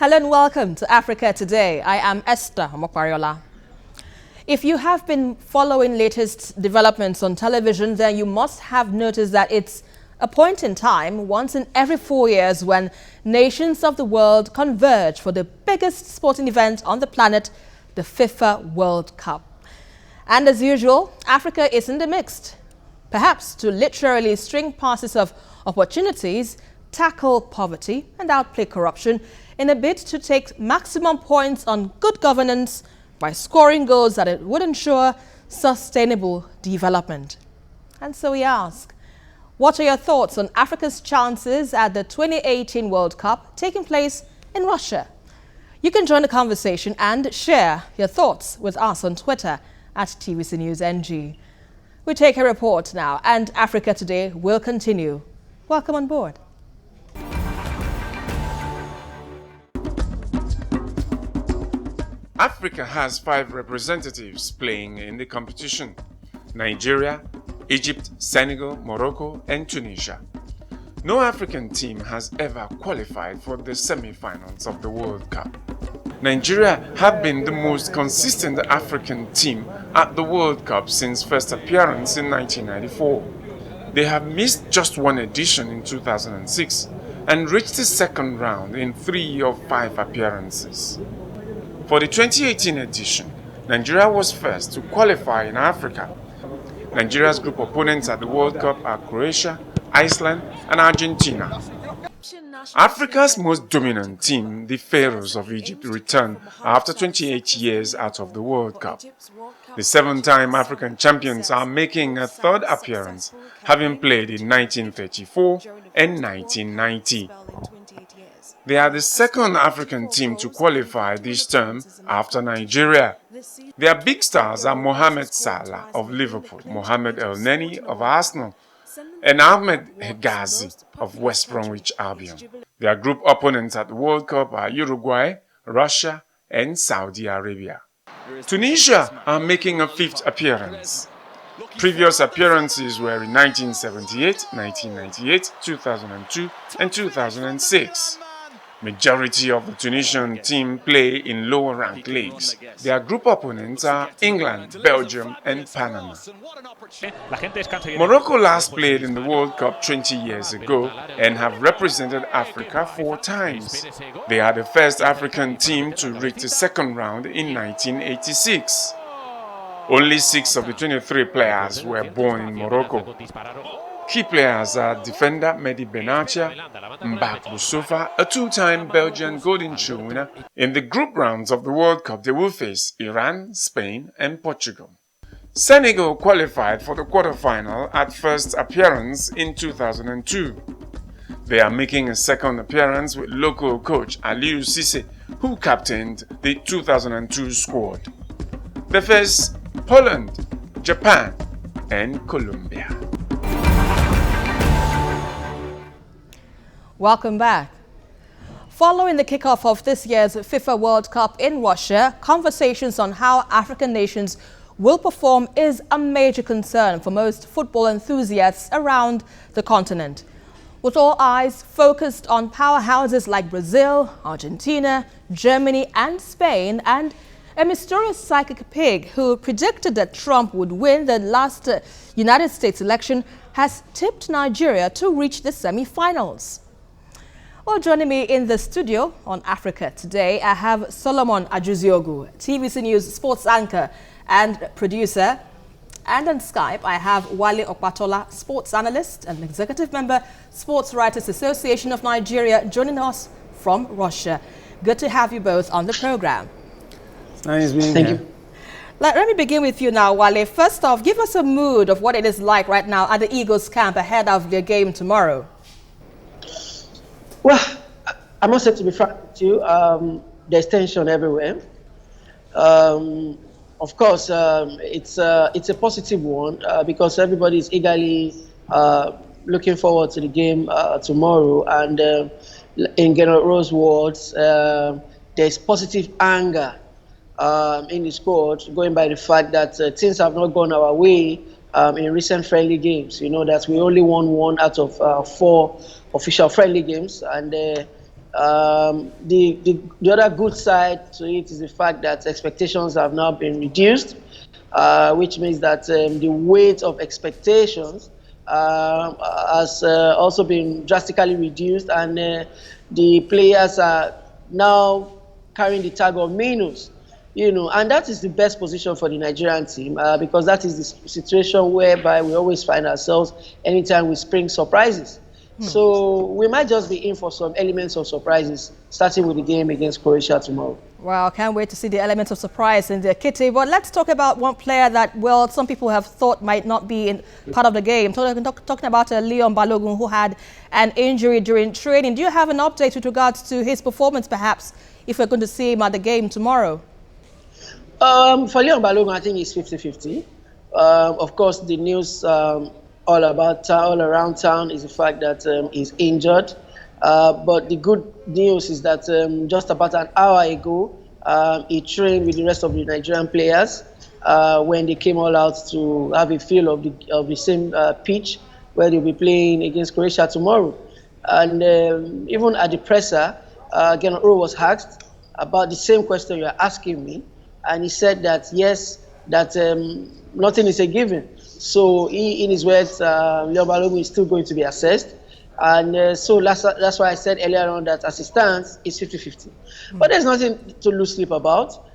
Hello and welcome to Africa Today. I am Esther Mokwariola. If you have been following latest developments on television, then you must have noticed that it's a point in time, once in every 4 years, when nations of the world converge for the biggest sporting event on the planet, the FIFA World Cup. And as usual, Africa is in the mix, perhaps to literally string passes of opportunities, tackle poverty and outplay corruption in a bid to take maximum points on good governance by scoring goals that it would ensure sustainable development. And so we ask, what are your thoughts on Africa's chances at the 2018 World Cup taking place in Russia? You can join the conversation and share your thoughts with us on Twitter at TVC News NG. We take a report now, and Africa Today will continue. Welcome on board. Africa has 5 representatives playing in the competition: Nigeria, Egypt, Senegal, Morocco and Tunisia. No African team has ever qualified for the semi-finals of the World Cup. Nigeria have been the most consistent African team at the World Cup since first appearance in 1994. They have missed just one edition in 2006 and reached the second round in 3 of 5 appearances. For the 2018 edition, Nigeria was first to qualify in Africa. Nigeria's group opponents at the World Cup are Croatia, Iceland and Argentina. Africa's most dominant team, the Pharaohs of Egypt, returned after 28 years out of the World Cup. The 7-time African champions are making a third appearance, having played in 1934 and 1990. They are the second African team to qualify this term after Nigeria. Their big stars are Mohamed Salah of Liverpool, Mohamed El Neni of Arsenal, and Ahmed Hegazi of West Bromwich Albion. Their group opponents at the World Cup are Uruguay, Russia and Saudi Arabia. Tunisia are making a 5th appearance. Previous appearances were in 1978, 1998, 2002 and 2006. Majority of the Tunisian team play in lower ranked leagues. Their group opponents are England, Belgium and Panama. Morocco last played in the World Cup 20 years ago and have represented Africa 4 times. They are the first African team to reach the second round in 1986. Only 6 of the 23 players were born in Morocco. Key players are defender Mehdi Benatia, Mbak Boussoufa, a 2-time Belgian Golden Shoe winner. In the group rounds of the World Cup, they will face Iran, Spain and Portugal. Senegal qualified for the quarterfinal at first appearance in 2002. They are making a second appearance with local coach Aliou Cissé, who captained the 2002 squad. They face Poland, Japan and Colombia. Welcome back. Following the kickoff of this year's FIFA World Cup in Russia, conversations on how African nations will perform is a major concern for most football enthusiasts around the continent. With all eyes focused on powerhouses like Brazil, Argentina, Germany and Spain, and a mysterious psychic pig who predicted that Trump would win the last United States election has tipped Nigeria to reach the semi-finals. Well, joining me in the studio on Africa Today, I have Solomon Ajuziogu, TVC News sports anchor and producer. And on Skype, I have Wale Okpatola, sports analyst and executive member, Sports Writers Association of Nigeria, joining us from Russia. Good to have you both on the program. Nice being Thank here. you. Let me begin with you now, Wale. First off, give us a mood of what it is like right now at the Eagles camp ahead of their game tomorrow. Well, I must say, to be frank with you, there's tension everywhere. Of course, it's a positive one because everybody is eagerly looking forward to the game tomorrow. And in General Rose's words, there's positive anger in the squad, going by the fact that things have not gone our way in recent friendly games. You know that we only won 1 out of 4 official friendly games, and The other good side to it is the fact that expectations have now been reduced, which means that the weight of expectations has also been drastically reduced, and the players are now carrying the tag of minus. And that is the best position for the Nigerian team because that is the situation whereby we always find ourselves anytime we spring surprises. So we might just be in for some elements of surprises, starting with the game against Croatia tomorrow. Well, can't wait to see the elements of surprise in the kitty. But let's talk about one player that, well, some people have thought might not be in part of the game. Talking about Leon Balogun, who had an injury during training. Do you have an update with regards to his performance, perhaps, if we're going to see him at the game tomorrow? For Leon Balogun, I think it's 50-50. Of course, the news all around town is the fact that he's injured. But the good news is that just about an hour ago, he trained with the rest of the Nigerian players when they came all out to have a feel of the same pitch where they'll be playing against Croatia tomorrow. And even at the presser, Gernot Rohr was asked about the same question you're asking me. And he said that, yes, that nothing is a given. So in his words, Leon Balogun is still going to be assessed. And so that's why I said earlier on that as it stands, it's 50-50. But there's nothing to lose sleep about.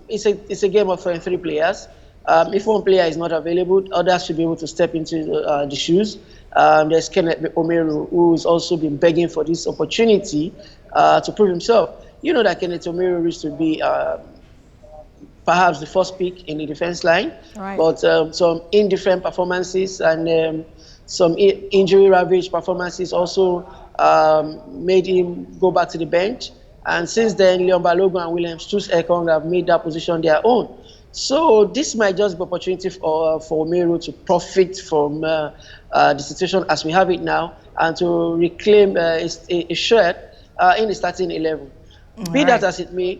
It's a game of 3 players. If one player is not available, others should be able to step into the shoes. There's Kenneth Omeru, who's also been begging for this opportunity to prove himself. You know that Kenneth Omeru used to be perhaps the first pick in the defense line, right. But some indifferent performances and some injury-ravaged performances also made him go back to the bench. And since then, Leon Balogun and William Strauss-Ekong have made that position their own. So this might just be an opportunity for Omeru to profit from the situation as we have it now and to reclaim a shirt in the starting 11. Be that as it may,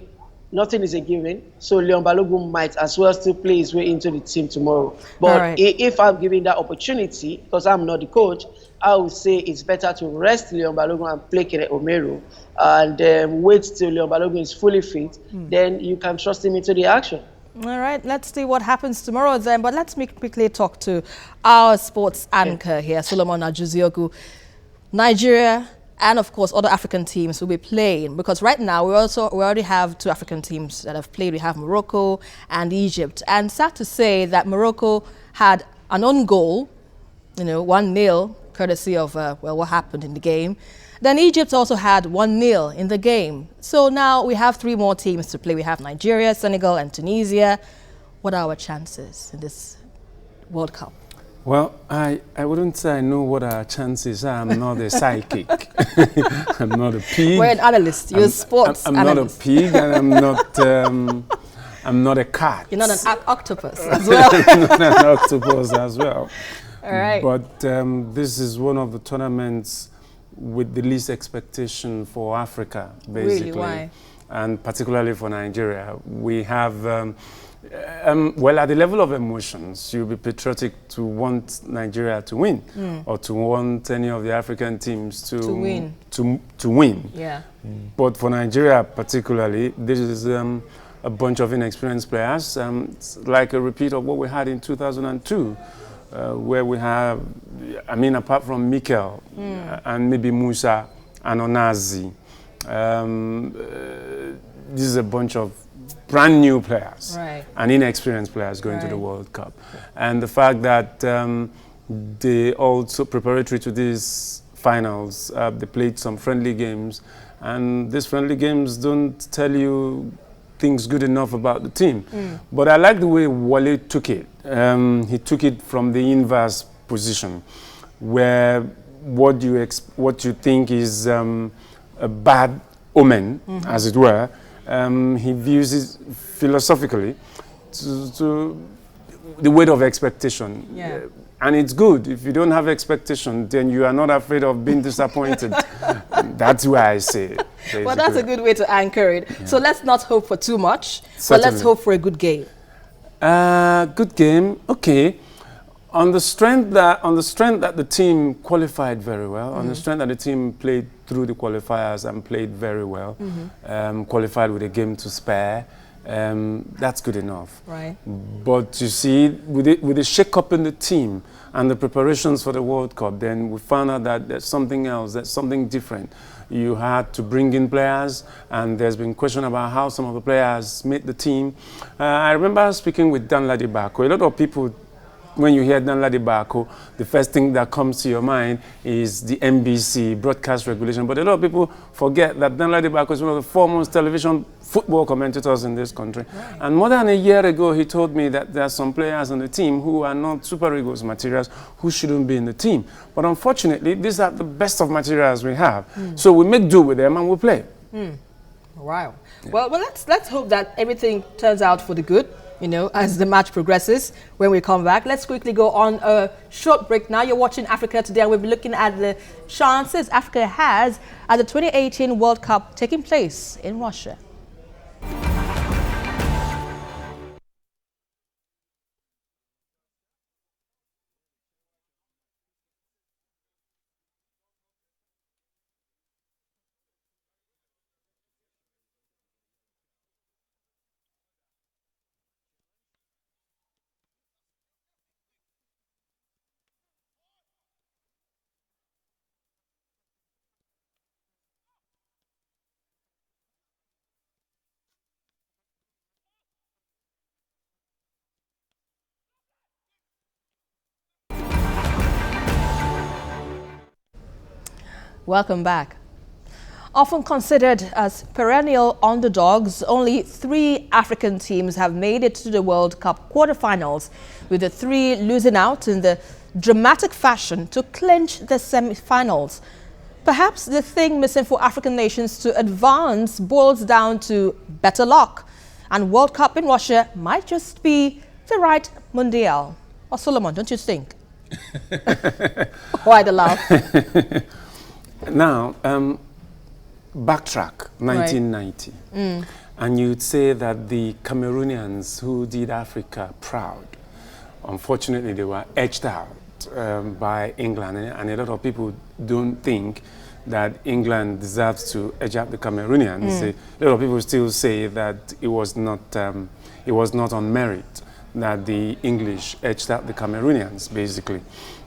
nothing is a given, so Leon Balogun might as well still play his way into the team tomorrow. But if I'm given that opportunity, because I'm not the coach, I would say it's better to rest Leon Balogun and play Kenneth Omeru and wait till Leon Balogun is fully fit. Then you can trust him into the action. All right, let's see what happens tomorrow then. But let's quickly talk to our sports anchor here, Solomon Ajuziogu. Nigeria and, of course, other African teams will be playing, because right now we already have 2 African teams that have played. We have Morocco and Egypt. And sad to say that Morocco had an own goal, 1-0, courtesy of what happened in the game. Then Egypt also had 1-0 in the game. So now we have 3 more teams to play. We have Nigeria, Senegal, and Tunisia. What are our chances in this World Cup? Well, I wouldn't say I know what our chances are. I'm not a psychic. I'm not a pig. We're an analyst. You're a sports I'm analyst. Not a pig, and I'm not a cat. You're not an octopus as well. I'm not an octopus as well. All right. But this is one of the tournaments with the least expectation for Africa, basically. Really? Why? And particularly for Nigeria. We have... well, at the level of emotions, you'll be patriotic to want Nigeria to win, or to want any of the African teams to win. To win. Yeah. But for Nigeria particularly, this is a bunch of inexperienced players. It's like a repeat of what we had in 2002, where we have, apart from Mikel and maybe Musa and Onazi, this is a bunch of brand new players and inexperienced players going to the World Cup. And the fact that they also, preparatory to these finals, they played some friendly games, and these friendly games don't tell you things good enough about the team. But I like the way Wale took it. He took it from the inverse position, where what you think is a bad omen, as it were, he views it philosophically to the weight of expectation. Yeah. And it's good. If you don't have expectation, then you are not afraid of being disappointed. That's why I say it. Basically. Well, that's a good way to anchor it. Yeah. So let's not hope for too much, but let's hope for a good game. Good game, okay. On the strength that the team qualified very well, on the strength that the team played through the qualifiers and played very well, qualified with a game to spare. That's good enough. Right. But you see, with the shake-up in the team and the preparations for the World Cup, then we found out that there's something else, there's something different. You had to bring in players, and there's been question about how some of the players made the team. I remember speaking with Danladi Bako. A lot of people, when you hear Danladi Bako, the first thing that comes to your mind is the NBC broadcast regulation. But a lot of people forget that Danladi Bako is one of the foremost television football commentators in this country. Right. And more than a year ago, he told me that there are some players on the team who are not Super Eagles materials who shouldn't be in the team. But unfortunately, these are the best of materials we have. So we make do with them and we play. Wow. Yeah. Well, let's hope that everything turns out for the good, you know, as the match progresses. When we come back, let's quickly go on a short break. Now you're watching Africa Today, and we'll be looking at the chances Africa has at the 2018 World Cup taking place in Russia. Welcome back. Often considered as perennial underdogs, only 3 African teams have made it to the World Cup quarterfinals, with the 3 losing out in the dramatic fashion to clinch the semi-finals. Perhaps the thing missing for African nations to advance boils down to better luck, and World Cup in Russia might just be the right Mundial. Or Solomon, don't you think? Why the laugh? Now, backtrack 1990, and you'd say that the Cameroonians who did Africa proud, unfortunately they were edged out by England, and a lot of people don't think that England deserves to edge out the Cameroonians. A lot of people still say that it was not on merit that the English edged out the Cameroonians, basically.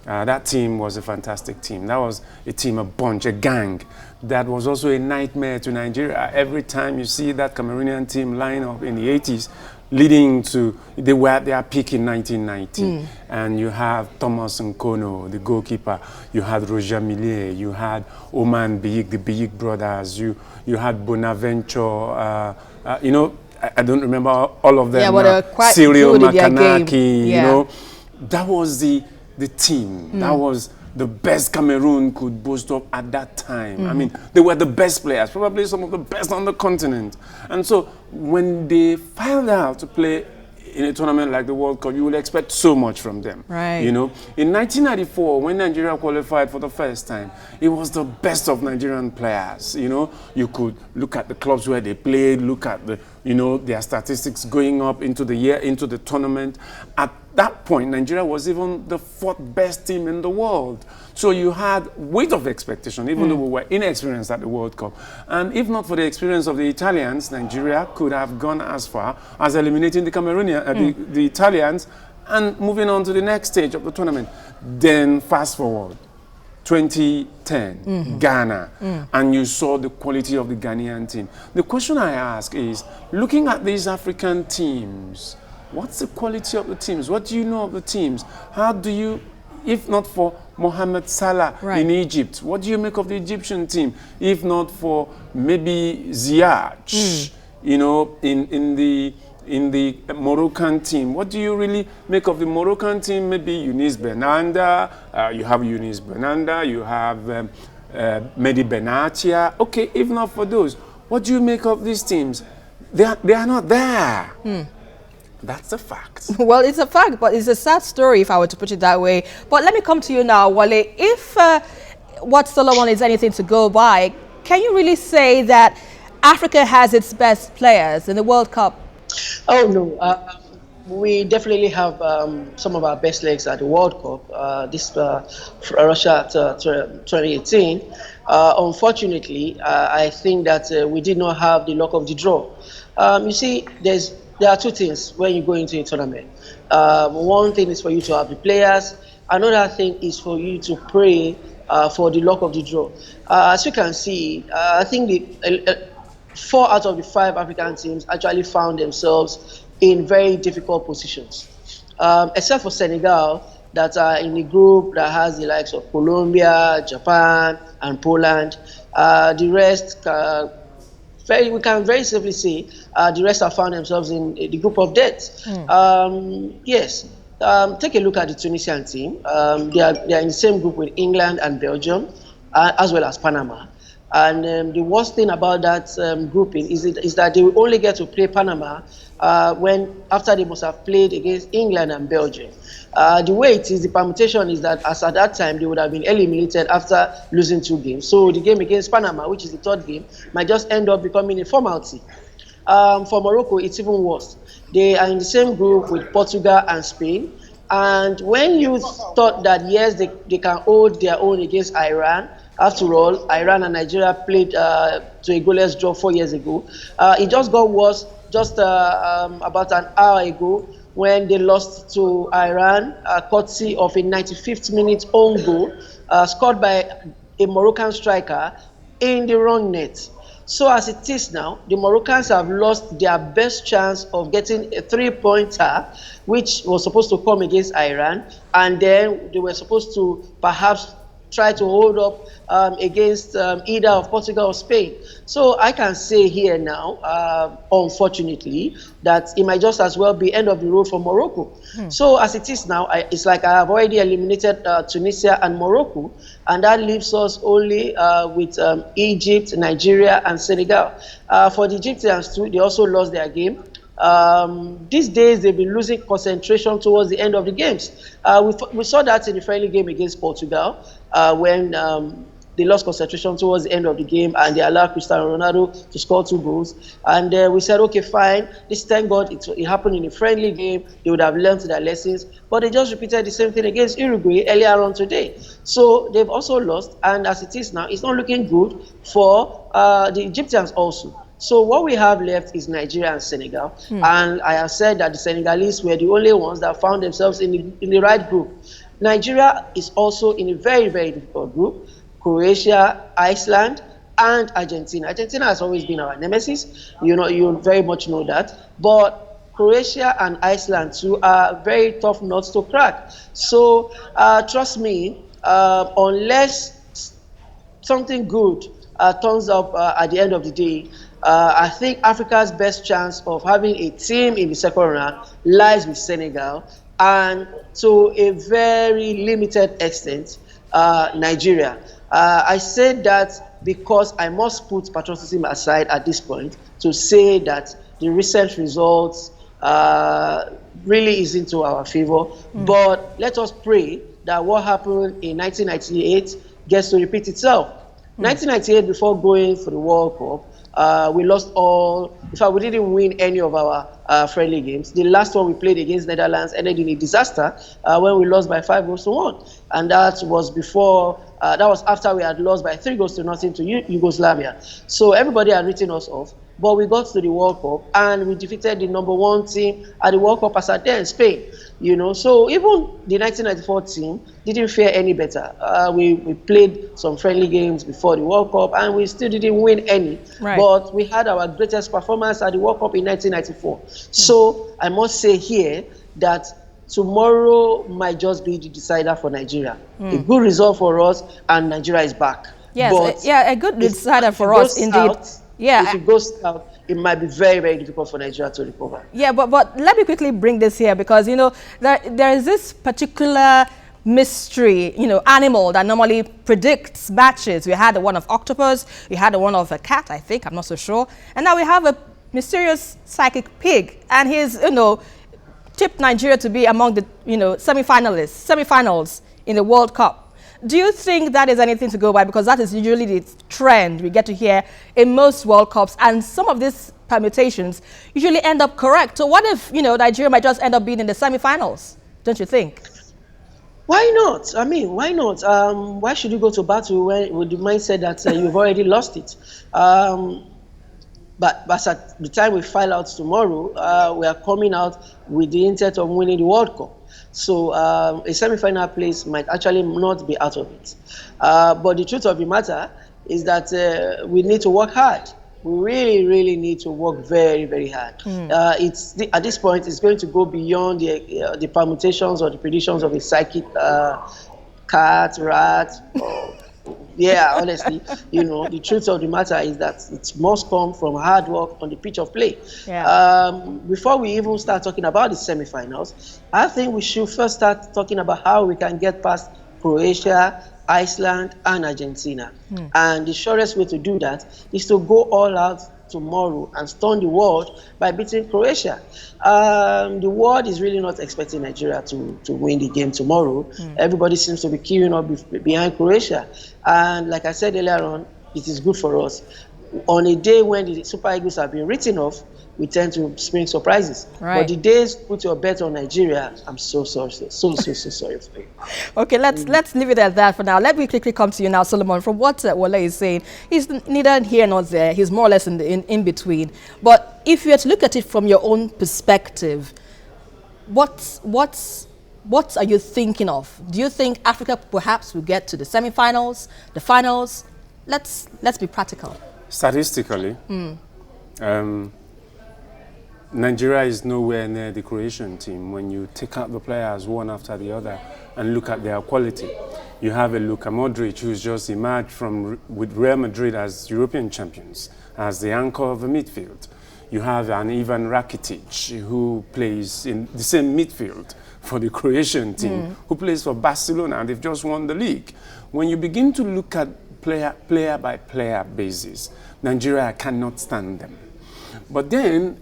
That team was a fantastic team. That was a team, a bunch, a gang. That was also a nightmare to Nigeria. Every time you see that Cameroonian team line up in the 80s, leading to, they were at their peak in 1990. And you have Thomas Nkono, the goalkeeper. You had Roger Millet. You had Oman Biyik, the Biyik brothers. You had Bonaventure. You know, I don't remember all of them. Yeah, but quite Cyril good in their game. Makanaki, you know. That was the team. That was the best Cameroon could boast of at that time. I mean, they were the best players, probably some of the best on the continent. And so when they filed out to play in a tournament like the World Cup, you would expect so much from them. Right. You know, in 1994, when Nigeria qualified for the first time, it was the best of Nigerian players. You know, you could look at the clubs where they played, look at the, you know, their statistics going up into the year, into the tournament. At that point, Nigeria was even the 4th best team in the world. So you had weight of expectation, even though we were inexperienced at the World Cup. And if not for the experience of the Italians, Nigeria could have gone as far as eliminating the Cameroonian, the Italians, and moving on to the next stage of the tournament. Then fast forward, 2010, Ghana, and you saw the quality of the Ghanaian team. The question I ask is, looking at these African teams, what's the quality of the teams? What do you know of the teams? How do you, if not for Mohamed Salah in Egypt, what do you make of the Egyptian team? If not for maybe Ziyech, you know, in the Moroccan team, what do you really make of the Moroccan team? Maybe Younis Benanda, you have Younis Benanda, you have Mehdi Benatia. Okay, if not for those, what do you make of these teams? They are not there. That's a fact. Well, it's a fact, but it's a sad story if I were to put it that way. But let me come to you now, Wale. If what Solomon is anything to go by, can you really say that Africa has its best players in the World Cup? Oh, no. We definitely have some of our best legs at the World Cup, this Russia 2018. Unfortunately, I think that we did not have the luck of the draw. You see, there are two things when you go into a tournament. One thing is for you to have the players. Another thing is for you to pray for the luck of the draw. As you can see, I think the 4 out of the 5 African teams actually found themselves in very difficult positions, except for Senegal, that are in the group that has the likes of Colombia, Japan, and Poland. The rest, we can very safely say, the rest have found themselves in the group of death. Yes. Take a look at the Tunisian team. They are in the same group with England and Belgium, as well as Panama. And the worst thing about that grouping is that they will only get to play Panama after they must have played against England and Belgium. The way it is, the permutation is that as at that time, they would have been eliminated after losing 2 games. So the game against Panama, which is the 3rd game, might just end up becoming a formality. For Morocco, it's even worse. They are in the same group with Portugal and Spain. And when you thought that, yes, they can hold their own against Iran, after all, Iran and Nigeria played to a goalless draw 4 years ago. It just got worse just about an hour ago when they lost to Iran, courtesy of a 95th minute own goal scored by a Moroccan striker in the wrong net. So as it is now, the Moroccans have lost their best chance of getting a 3-pointer, which was supposed to come against Iran, and then they were supposed to perhaps try to hold up against either of Portugal or Spain. So I can say here now, unfortunately, that it might just as well be end of the road for Morocco. So as it is now, it's like I have already eliminated Tunisia and Morocco, and that leaves us only with Egypt, Nigeria, and Senegal. For the Egyptians too, they also lost their game. These days, they've been losing concentration towards the end of the games. We saw that in the friendly game against Portugal when they lost concentration towards the end of the game and they allowed Cristiano Ronaldo to score 2 goals. And we said, okay, fine. Thank God it happened in a friendly game. They would have learned their lessons. But they just repeated the same thing against Uruguay earlier on today. So they've also lost. And as it is now, it's not looking good for the Egyptians also. So what we have left is Nigeria and Senegal. And I have said that the Senegalese were the only ones that found themselves in the right group. Nigeria is also in a very, very difficult group. Croatia, Iceland, and Argentina. Argentina has always been our nemesis. You very much know that. But Croatia and Iceland too are very tough nuts to crack. So trust me, unless something good turns up at the end of the day, I think Africa's best chance of having a team in the second round lies with Senegal, and to a very limited extent, Nigeria. I said that because I must put patriotism aside at this point to say that the recent results really isn't to our favor. But let us pray that what happened in 1998 gets to repeat itself. 1998, before going for the World Cup, we lost all. In fact, we didn't win any of our friendly games. The last one we played against Netherlands ended in a disaster when we lost by 5-1, and that was before. That was after we had lost by 3-0 to Yugoslavia. So everybody had written us off. But we got to the World Cup and we defeated the #1 team at the World Cup as at then, Spain. So even the 1994 team didn't fare any better. We played some friendly games before the World Cup and we still didn't win any. Right. But we had our greatest performance at the World Cup in 1994. So I must say here that tomorrow might just be the decider for Nigeria. A good result for us and Nigeria is back. Yes, but a good decider for us indeed. If it goes south, it might be very, very difficult for Nigeria to recover. Yeah, but let me quickly bring this here because, there is this particular mystery, animal that normally predicts matches. We had the one of octopus, we had the one of a cat, I think, I'm not so sure. And now we have a mysterious psychic pig. And he's, tipped Nigeria to be among the, semifinals in the World Cup. Do you think that is anything to go by? Because that is usually the trend we get to hear in most World Cups. And some of these permutations usually end up correct. So what if, Nigeria might just end up being in the semifinals? Don't you think? Why not? I mean, why not? Why should you go to battle with the mindset that you've already lost it? But at the time we file out tomorrow, we are coming out with the intent of winning the World Cup. So a semi-final place might actually not be out of it. But the truth of the matter is that we need to work hard. We really, really need to work very, very hard. At this point, it's going to go beyond the permutations or the predictions of a psychic cat, rat. Yeah, honestly, the truth of the matter is that it must come from hard work on the pitch of play. Yeah. Before we even start talking about the semi-finals, I think we should first start talking about how we can get past Croatia, Iceland, and Argentina. And the surest way to do that is to go all out tomorrow and stun the world by beating Croatia. The world is really not expecting Nigeria to win the game tomorrow. Everybody seems to be queuing up behind Croatia. And like I said earlier on, it is good for us. On a day when the Super Eagles have been written off, we tend to spring surprises. Right. But the days put your bet on Nigeria, I'm so sorry, so sorry for you. Okay, let's leave it at that for now. Let me quickly come to you now, Solomon. From what Wole is saying, he's neither here nor there. He's more or less in between. But if you were to look at it from your own perspective, what are you thinking of? Do you think Africa perhaps will get to the semi-finals, the finals? Let's be practical. Statistically, Nigeria is nowhere near the Croatian team when you take out the players one after the other and look at their quality. You have a Luka Modric who's just emerged with Real Madrid as European champions, as the anchor of the midfield. You have an Ivan Rakitic who plays in the same midfield for the Croatian team, who plays for Barcelona, and they've just won the league. When you begin to look at player by player basis, Nigeria cannot stand them. But then,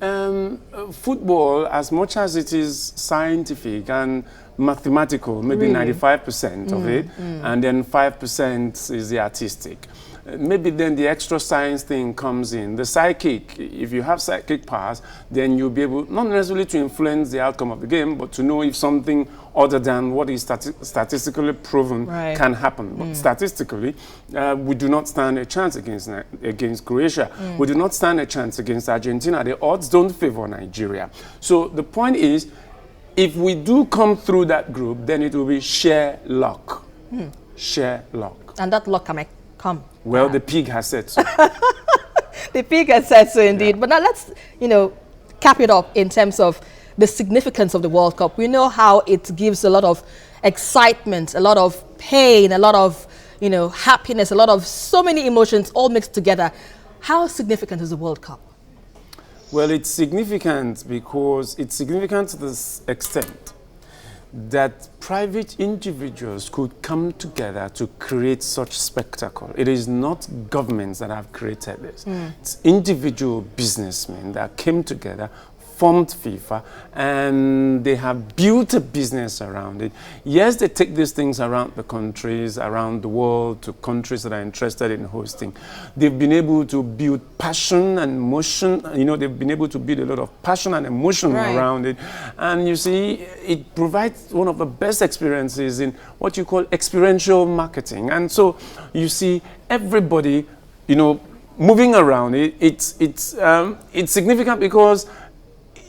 football, as much as it is scientific and mathematical, maybe 95% of it, and then 5% is the artistic. Maybe then the extra science thing comes in. The psychic, if you have psychic powers, then you'll be able, not necessarily to influence the outcome of the game, but to know if something other than what is statistically proven can happen. But statistically, we do not stand a chance against Croatia. We do not stand a chance against Argentina. The odds don't favor Nigeria. So the point is, if we do come through that group, then it will be sheer luck. Sheer luck. And that luck can come. Well, the pig has said so. The pig has said so indeed. Yeah. But now let's, cap it up in terms of the significance of the World Cup. We know how it gives a lot of excitement, a lot of pain, a lot of, happiness, a lot of so many emotions all mixed together. How significant is the World Cup? Well, it's significant because it's significant to this extent that private individuals could come together to create such spectacle. It is not governments that have created this. It's individual businessmen that came together, formed FIFA, and they have built a business around it. Yes, they take these things around the countries, around the world, to countries that are interested in hosting. They've been able to build passion and emotion. They've been able to build a lot of passion and emotion around it. And you see, it provides one of the best experiences in what you call experiential marketing. And so you see everybody, moving around it. It's significant because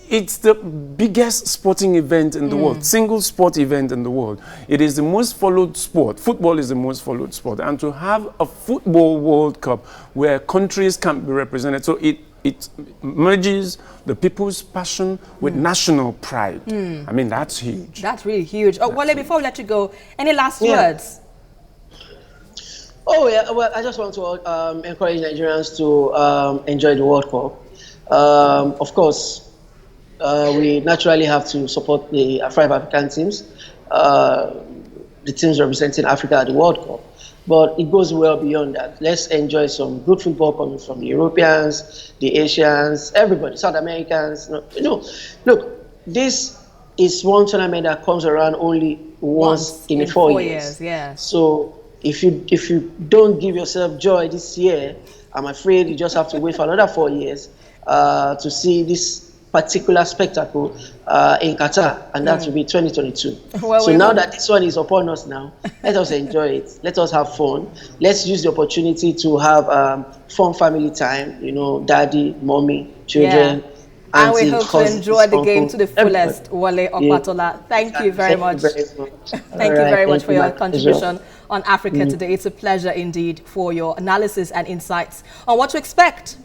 it's the biggest sporting event in the world, single sport event in the world. It is the most followed sport. Football is the most followed sport. And to have a football World Cup where countries can be represented, so it merges the people's passion with national pride. I mean, that's huge. That's really huge. Oh, Wole, before we let you go, any last words? Oh, yeah. Well, I just want to encourage Nigerians to enjoy the World Cup. Of course, we naturally have to support the 5 African teams, the teams representing Africa at the World Cup. But it goes well beyond that. Let's enjoy some good football coming from the Europeans, the Asians, everybody, South Americans. Look, this is one tournament that comes around only once in 4 years. Yeah. So if you don't give yourself joy this year, I'm afraid you just have to wait for another 4 years to see this particular spectacle in Qatar, and that will be 2022. Well, so now that this one is upon us now, let us enjoy it. Let us have fun. Let's use the opportunity to have fun family time, you know, daddy, mommy, children. Yeah. And we hope to enjoy the game to the fullest. Wale Opatola, thank you very much. Thank you very much for your contribution on Africa Today. It's a pleasure indeed for your analysis and insights on what to expect,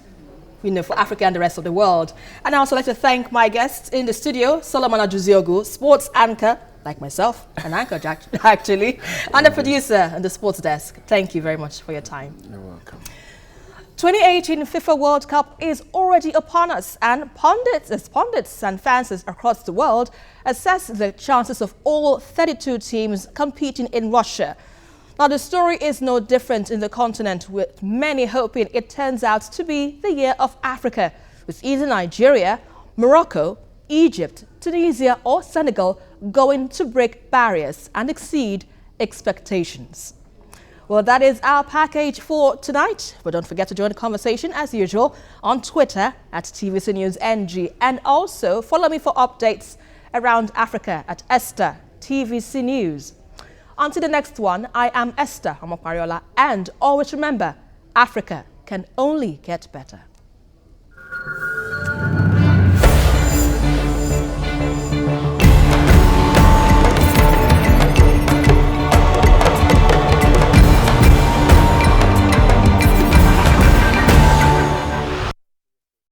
you know, for Africa and the rest of the world. And I also like to thank my guests in the studio, Solomon Ajuziogu, sports anchor, like myself, an anchor actually, and a producer on the sports desk. Thank you very much for your time. You're welcome. 2018 FIFA World Cup is already upon us, and pundits and fans across the world assess the chances of all 32 teams competing in Russia. Now, the story is no different in the continent, with many hoping it turns out to be the year of Africa, with either Nigeria, Morocco, Egypt, Tunisia or Senegal going to break barriers and exceed expectations. Well, that is our package for tonight. But don't forget to join the conversation as usual on Twitter at TVC News NG, and also follow me for updates around Africa at Esther TVC News. Until the next one, I am Esther Omokwariola, and always remember, Africa can only get better.